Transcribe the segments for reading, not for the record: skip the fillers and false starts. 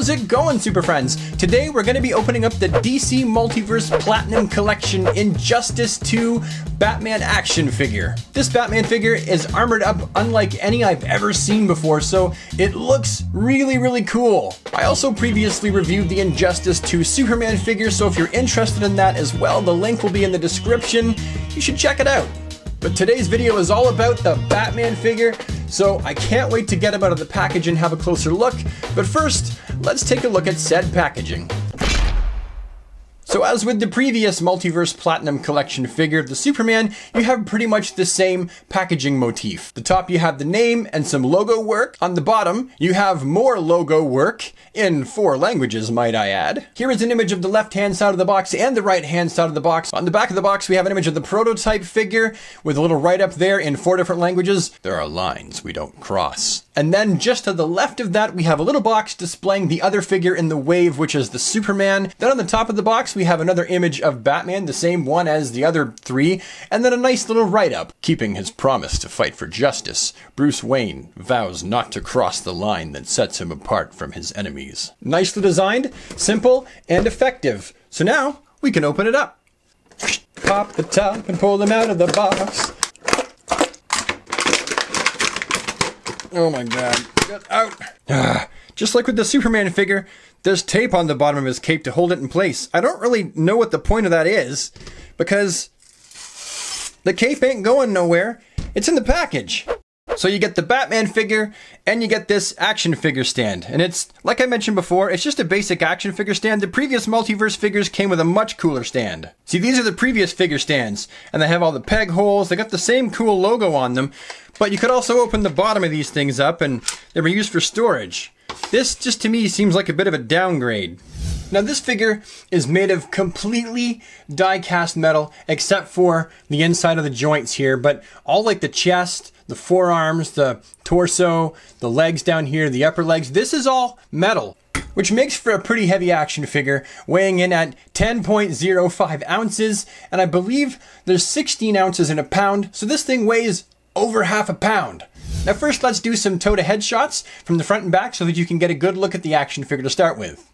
How's it going, Super Friends? Today we're going to be opening up the DC Multiverse Platinum Collection Injustice 2 Batman action figure. This Batman figure is armored up unlike any I've ever seen before, so it looks really cool. I also previously reviewed the Injustice 2 Superman figure, so if you're interested in that as well, the link will be in the description. You should check it out. But today's video is all about the Batman figure, so I can't wait to get him out of the package and have a closer look. But first, let's take a look at said packaging. So as with the previous Multiverse Platinum Collection figure, the Superman, you have pretty much the same packaging motif. The top you have the name and some logo work. On the bottom, you have more logo work, in 4 languages might I add. Here is an image of the left-hand side of the box and the right-hand side of the box. On the back of the box, we have an image of the prototype figure with a little write-up there in 4 different languages. There are lines we don't cross. And then just to the left of that, we have a little box displaying the other figure in the wave, which is the Superman. Then on the top of the box, we have another image of Batman, the same one as the other 3, and then a nice little write-up. Keeping his promise to fight for justice, Bruce Wayne vows not to cross the line that sets him apart from his enemies. Nicely designed, simple, and effective. So now, we can open it up. Pop the top and pull them out of the box. Oh my god, get out. Just like with the Superman figure, there's tape on the bottom of his cape to hold it in place. I don't really know what the point of that is, because the cape ain't going nowhere. It's in the package. So you get the Batman figure, and you get this action figure stand. And it's, like I mentioned before, it's just a basic action figure stand. The previous Multiverse figures came with a much cooler stand. See, these are the previous figure stands, and they have all the peg holes. They got the same cool logo on them, but you could also open the bottom of these things up, and they were used for storage. This, just to me, seems like a bit of a downgrade. Now this figure is made of completely die-cast metal, except for the inside of the joints here, but all like the chest, the forearms, the torso, the legs down here, the upper legs, this is all metal, which makes for a pretty heavy action figure, weighing in at 10.05 ounces, and I believe there's 16 ounces in a pound, so this thing weighs over half a pound. Now first, let's do some toe-to-head shots from the front and back so that you can get a good look at the action figure to start with.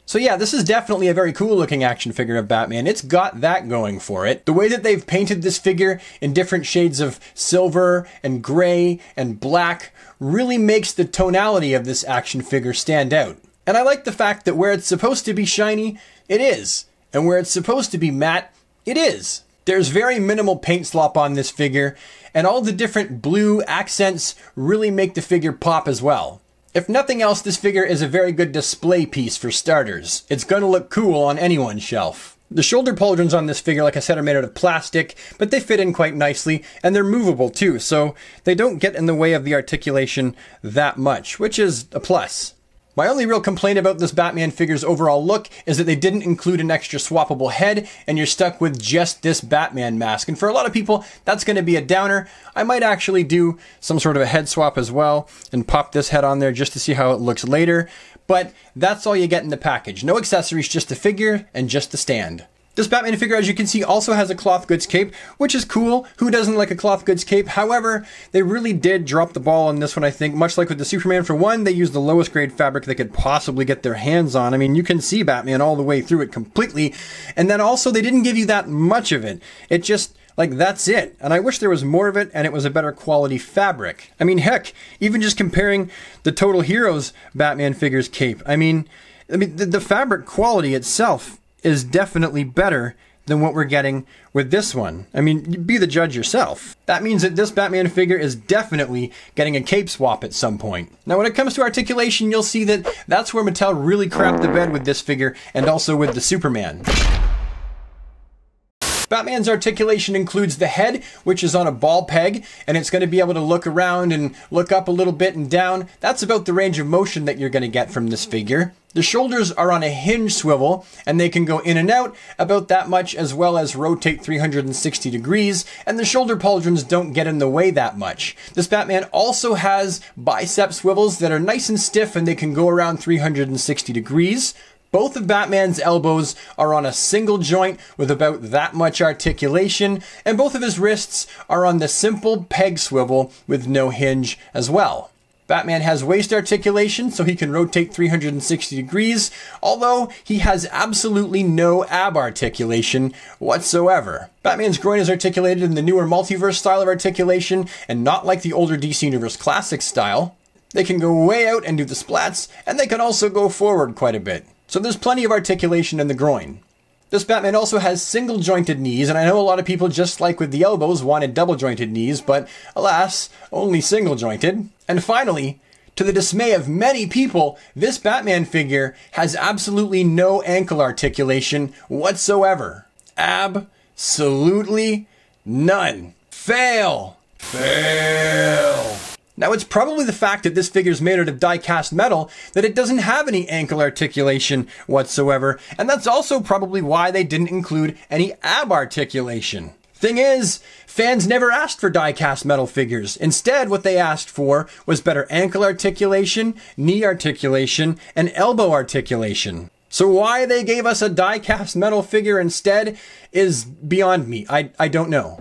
So yeah, this is definitely a very cool looking action figure of Batman. It's got that going for it. The way that they've painted this figure in different shades of silver and gray and black really makes the tonality of this action figure stand out. And I like the fact that where it's supposed to be shiny, it is. And where it's supposed to be matte, it is. There's very minimal paint slop on this figure, and all the different blue accents really make the figure pop as well. If nothing else, this figure is a very good display piece for starters. It's going to look cool on anyone's shelf. The shoulder pauldrons on this figure, like I said, are made out of plastic, but they fit in quite nicely, and they're movable too, so they don't get in the way of the articulation that much, which is a plus. My only real complaint about this Batman figure's overall look is that they didn't include an extra swappable head, and you're stuck with just this Batman mask. And for a lot of people, that's going to be a downer. I might actually do some sort of a head swap as well, and pop this head on there just to see how it looks later. But that's all you get in the package. No accessories, just the figure and just the stand. This Batman figure, as you can see, also has a cloth goods cape, which is cool. Who doesn't like a cloth goods cape? However, they really did drop the ball on this one, I think. Much like with the Superman, for one, they used the lowest grade fabric they could possibly get their hands on. I mean, you can see Batman all the way through it completely. And then also, they didn't give you that much of it. It just, like, that's it. And I wish there was more of it and it was a better quality fabric. I mean, heck, even just comparing the Total Heroes Batman figure's cape. I mean, the fabric quality itself is definitely better than what we're getting with this one. I mean, be the judge yourself. That means that this Batman figure is definitely getting a cape swap at some point. Now, when it comes to articulation, you'll see that that's where Mattel really crapped the bed with this figure, and also with the Superman. Batman's articulation includes the head, which is on a ball peg, and it's going to be able to look around and look up a little bit and down. That's about the range of motion that you're going to get from this figure. The shoulders are on a hinge swivel, and they can go in and out about that much, as well as rotate 360 degrees, and the shoulder pauldrons don't get in the way that much. This Batman also has bicep swivels that are nice and stiff, and they can go around 360 degrees. Both of Batman's elbows are on a single joint with about that much articulation, and both of his wrists are on the simple peg swivel with no hinge as well. Batman has waist articulation, so he can rotate 360 degrees, although he has absolutely no ab articulation whatsoever. Batman's groin is articulated in the newer Multiverse style of articulation, and not like the older DC Universe Classic style. They can go way out and do the splats, and they can also go forward quite a bit. So there's plenty of articulation in the groin. This Batman also has single jointed knees, and I know a lot of people, just like with the elbows, wanted double jointed knees, but alas, only single jointed. And finally, to the dismay of many people, this Batman figure has absolutely no ankle articulation whatsoever. Absolutely none. Fail. Fail. Now, it's probably the fact that this figure is made out of die-cast metal that it doesn't have any ankle articulation whatsoever, and that's also probably why they didn't include any ab articulation. Thing is, fans never asked for die-cast metal figures. Instead, what they asked for was better ankle articulation, knee articulation, and elbow articulation. So why they gave us a die-cast metal figure instead is beyond me. I don't know.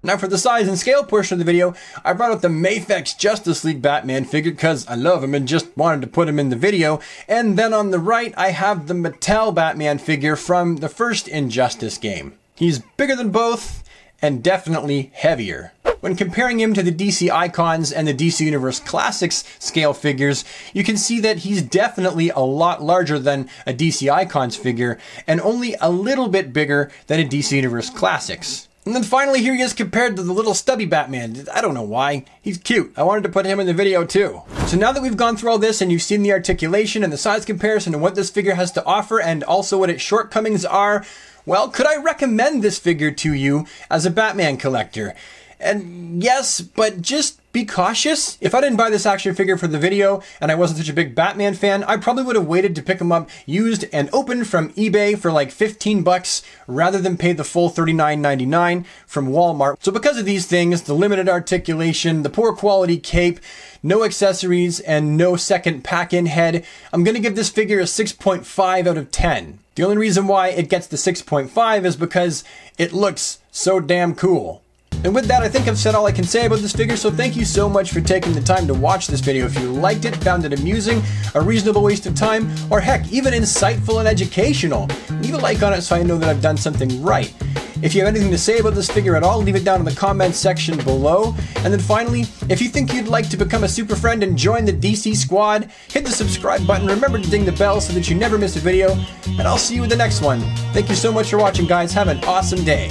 Now for the size and scale portion of the video, I brought out the Mafex Justice League Batman figure because I love him and just wanted to put him in the video. And then on the right, I have the Mattel Batman figure from the first Injustice game. He's bigger than both and definitely heavier. When comparing him to the DC Icons and the DC Universe Classics scale figures, you can see that he's definitely a lot larger than a DC Icons figure and only a little bit bigger than a DC Universe Classics. And then finally, here he is compared to the little stubby Batman. I don't know why. He's cute. I wanted to put him in the video too. So now that we've gone through all this and you've seen the articulation and the size comparison and what this figure has to offer and also what its shortcomings are, well, could I recommend this figure to you as a Batman collector? And yes, but just be cautious. If I didn't buy this action figure for the video and I wasn't such a big Batman fan, I probably would have waited to pick him up used and opened from eBay for like 15 bucks rather than pay the full $39.99 from Walmart. So because of these things, the limited articulation, the poor quality cape, no accessories, and no second pack-in head, I'm going to give this figure a 6.5 out of 10. The only reason why it gets the 6.5 is because it looks so damn cool. And with that, I think I've said all I can say about this figure, so thank you so much for taking the time to watch this video. If you liked it, found it amusing, a reasonable waste of time, or heck, even insightful and educational, leave a like on it so I know that I've done something right. If you have anything to say about this figure at all, leave it down in the comments section below. And then finally, if you think you'd like to become a super friend and join the DC squad, hit the subscribe button, remember to ding the bell so that you never miss a video, and I'll see you in the next one. Thank you so much for watching, guys. Have an awesome day.